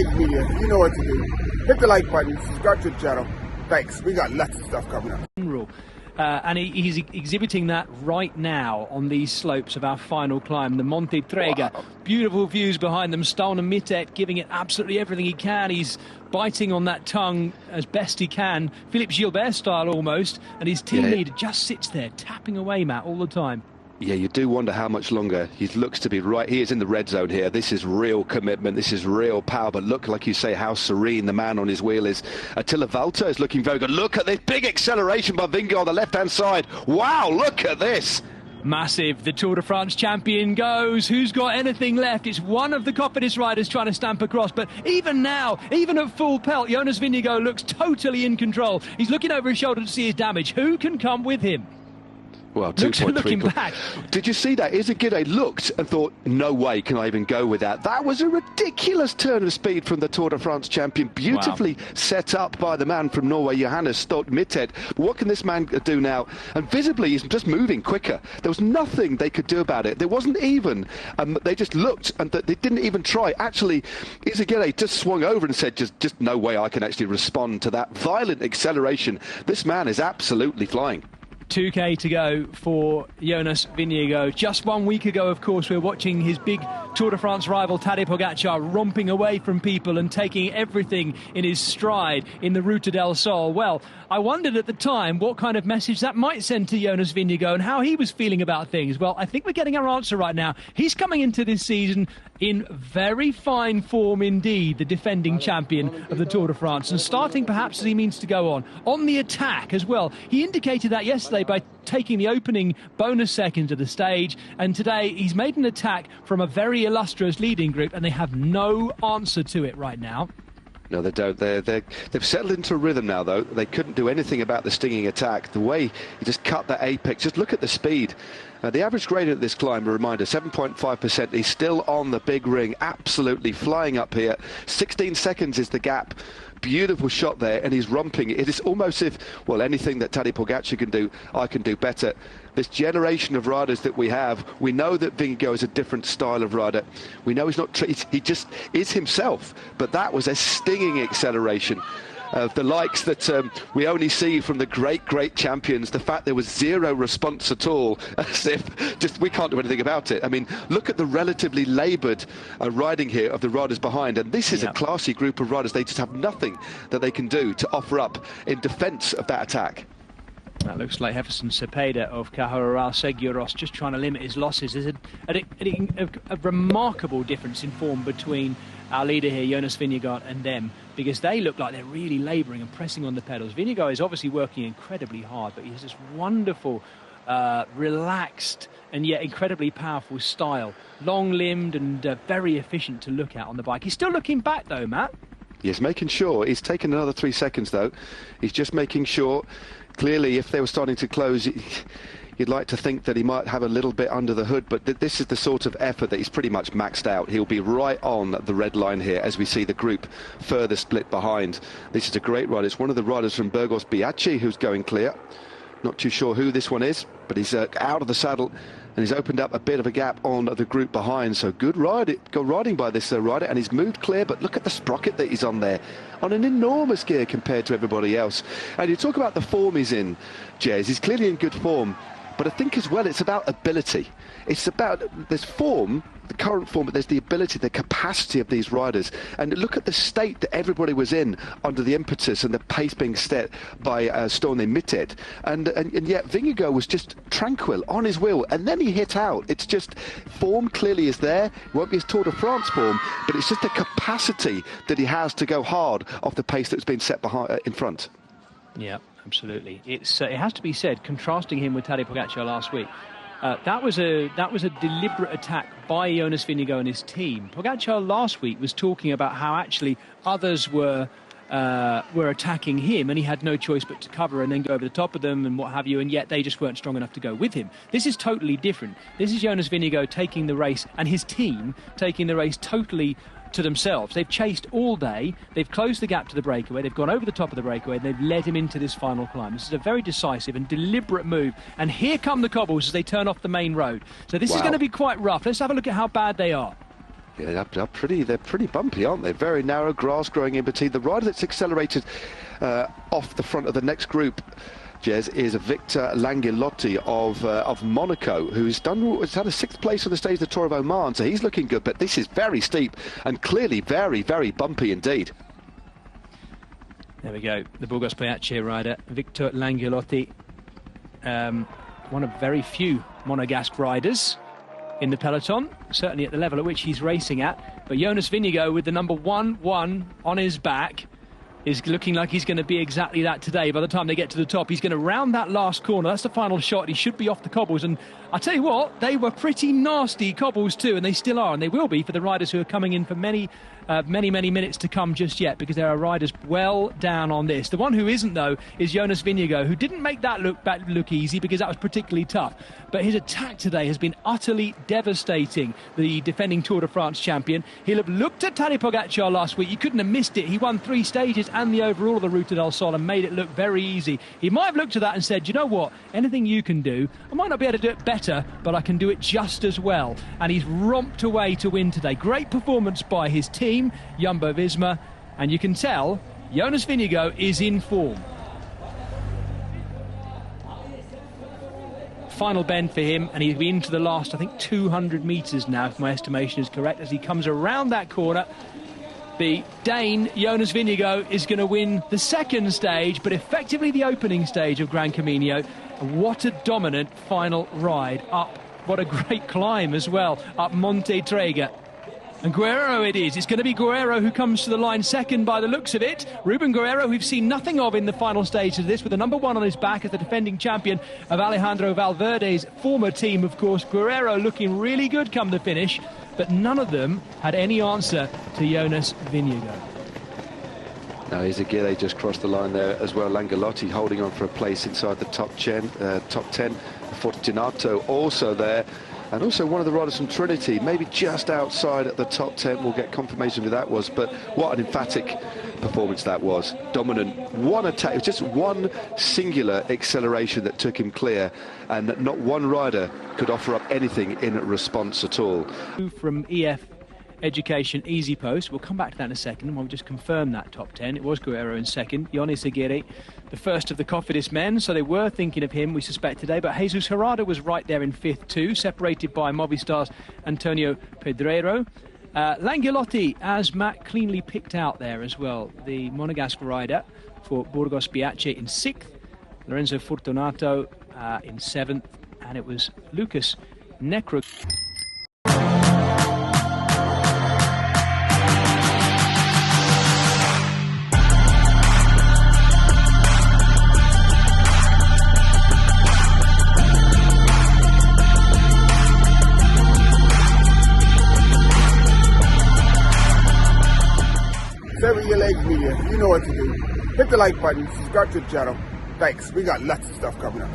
right, media, you know what to do. Hit the like button, subscribe to the channel. Thanks. We got lots of stuff coming up. And he's exhibiting that right now on these slopes of our final climb, the Monte Trega. Wow. Beautiful views behind them. Stone Mittet giving it absolutely everything he can. He's biting on that tongue as best he can, Philippe Gilbert style almost, and his team leader just sits there tapping away, Matt, all the time. Yeah, you do wonder how much longer. He looks to be right. He is in the red zone here. This is real commitment. This is real power. But look, like you say, how serene the man on his wheel is. Attila Valter is looking very good. Look at this big acceleration by Vingegaard on the left-hand side. Wow, look at this. Massive. The Tour de France champion goes. Who's got anything left? It's one of the Cofidis riders trying to stamp across. But even now, even at full pelt, Jonas Vingegaard looks totally in control. He's looking over his shoulder to see his damage. Who can come with him? Well, 2.3. Looking back. Did you see that? Izagirre looked and thought, no way can I even go with that. That was a ridiculous turn of speed from the Tour de France champion. Beautifully set up by the man from Norway, Jonas Stone Mittet. But what can this man do now? And visibly, he's just moving quicker. There was nothing they could do about it. There wasn't even. They just looked and they didn't even try. Actually, Izagirre just swung over and said, just no way I can actually respond to that violent acceleration. This man is absolutely flying. 2K to go for Jonas Vingegaard. Just 1 week ago, of course, we were watching his big Tour de France rival Tadej Pogacar romping away from people and taking everything in his stride in the Ruta del Sol. Well, I wondered at the time what kind of message that might send to Jonas Vingegaard and how he was feeling about things. Well, I think we're getting our answer right now. He's coming into this season in very fine form indeed, the defending champion of the Tour de France, and starting perhaps as he means to go on the attack as well. He indicated that yesterday by taking the opening bonus seconds of the stage, and today he's made an attack from a very illustrious leading group, and they have no answer to it right now. No, they don't. They've settled into a rhythm now, though. They couldn't do anything about the stinging attack. The way he just cut that apex, just look at the speed. The average gradient of this climb, a reminder, 7.5%. He's still on the big ring, absolutely flying up here. 16 seconds is the gap. Beautiful shot there, and he's romping. It is almost as if, well, anything that Tadej Pogacar can do, I can do better. This generation of riders that we have, we know that Vingegaard is a different style of rider. We know he's not, he just is himself, but that was a stinging acceleration. Of the likes that we only see from the great champions. The fact there was zero response at all, as if just we can't do anything about it. I mean, look at the relatively laboured riding here of the riders behind, and this is a classy group of riders. They just have nothing that they can do to offer up in defence of that attack. That looks like Jefferson Cepeda of Caja Seguros just trying to limit his losses. There's a remarkable difference in form between our leader here, Jonas Vingegaard, and them, because they look like they're really labouring and pressing on the pedals. Vingegaard is obviously working incredibly hard, but he has this wonderful, relaxed and yet incredibly powerful style. Long-limbed and very efficient to look at on the bike. He's still looking back though, Matt. He's making sure. He's taken another 3 seconds though. He's just making sure. Clearly, if they were starting to close, you'd like to think that he might have a little bit under the hood, but this is the sort of effort that he's pretty much maxed out. He'll be right on the red line here as we see the group further split behind. This is a great rider. It's one of the riders from Burgos Biachi who's going clear. Not too sure who this one is, but he's out of the saddle and he's opened up a bit of a gap on the group behind. So good riding by this rider, and he's moved clear, but look at the sprocket that he's on there, on an enormous gear compared to everybody else. And you talk about the form he's in, Jez, he's clearly in good form. But I think as well it's about ability. It's about, there's form, the current form, but there's the ability, the capacity of these riders. And look at the state that everybody was in under the impetus and the pace being set by Stone Mittet. And yet Vingegaard was just tranquil on his wheel, and then he hit out. It's just, form clearly is there. It won't be his Tour de France form, but it's just the capacity that he has to go hard off the pace that's been set behind, in front. Yeah. Absolutely. It has to be said, contrasting him with Tadej Pogacar last week, that was a deliberate attack by Jonas Vingegaard and his team. Pogacar last week was talking about how actually others were attacking him, and he had no choice but to cover and then go over the top of them and what have you, and yet they just weren't strong enough to go with him. This is totally different. This is Jonas Vingegaard taking the race, and his team taking the race totally to themselves. They've chased all day, they've closed the gap to the breakaway, they've gone over the top of the breakaway, and they've led him into this final climb. This is a very decisive and deliberate move, and here come the cobbles as they turn off the main road. So this is going to be quite rough. Let's have a look at how bad they are. Yeah, they're pretty bumpy, aren't they? Very narrow, grass growing in between. The rider that's accelerated off the front of the next group, Jez, is Victor Langelotti of Monaco, has had a 6th place on the stage of the Tour of Oman, so he's looking good, but this is very steep and clearly very, very bumpy indeed. There we go, the Burgos Piace rider, Victor Langelotti, one of very few Monegasque riders in the peloton, certainly at the level at which he's racing at. But Jonas Vingegaard, with the number 1-1 on his back, is looking like he's going to be exactly that today. By the time they get to the top, he's going to round that last corner. That's the final shot. He should be off the cobbles. And I tell you what, they were pretty nasty cobbles too, and they still are, and they will be for the riders who are coming in for many minutes to come just yet, because there are riders well down on this. The one who isn't, though, is Jonas Vingegaard, who didn't make that look easy, because that was particularly tough. But his attack today has been utterly devastating, the defending Tour de France champion. He'll have looked at Tadej Pogacar last week. You couldn't have missed it. He won 3 stages and the overall of the Ruta del Sol and made it look very easy. He might have looked at that and said, you know what, anything you can do, I might not be able to do it better, but I can do it just as well. And he's romped away to win today. Great performance by his team, Jumbo-Visma, and you can tell Jonas Vingegaard is in form. Final bend for him, and he's into the last, I think, 200 metres now, if my estimation is correct, as he comes around that corner. The Dane, Jonas Vingegaard, is going to win the 2nd stage, but effectively the opening stage of Gran Camino. And what a dominant final ride up. What a great climb as well, up Monte Trega. And Guerrero it is. It's going to be Guerrero who comes to the line second by the looks of it. Ruben Guerrero, we've seen nothing of in the final stage of this, with the number 1 on his back as the defending champion of Alejandro Valverde's former team, of course. Guerrero looking really good come the finish, but none of them had any answer to Jonas Vingegaard. Now, Izagirre just crossed the line there as well. Langelotti holding on for a place inside the top 10. Fortunato also there. And also one of the riders from Trinity, maybe just outside at the top 10. We'll get confirmation who that was. But what an emphatic performance that was. Dominant. One attack. It was just one singular acceleration that took him clear. And not one rider could offer up anything in response at all. From EF Education Easy Post, we'll come back to that in a second, and we'll just confirm that top 10. It was Guerrero in second, Jonas Vingegaard, the first of the Cofidis men, so they were thinking of him, we suspect, today. But Jesus Herrada was right there in 5th too, separated by Movistar's Antonio Pedrero. Langelotti, as Matt cleanly picked out there as well, the Monegasque rider for Burgos Piace in 6th, Lorenzo Fortunato in 7th, and it was Lucas Necro. Sever your legs, media. You know what to do. Hit the like button, subscribe to the channel. Thanks. We got lots of stuff coming up.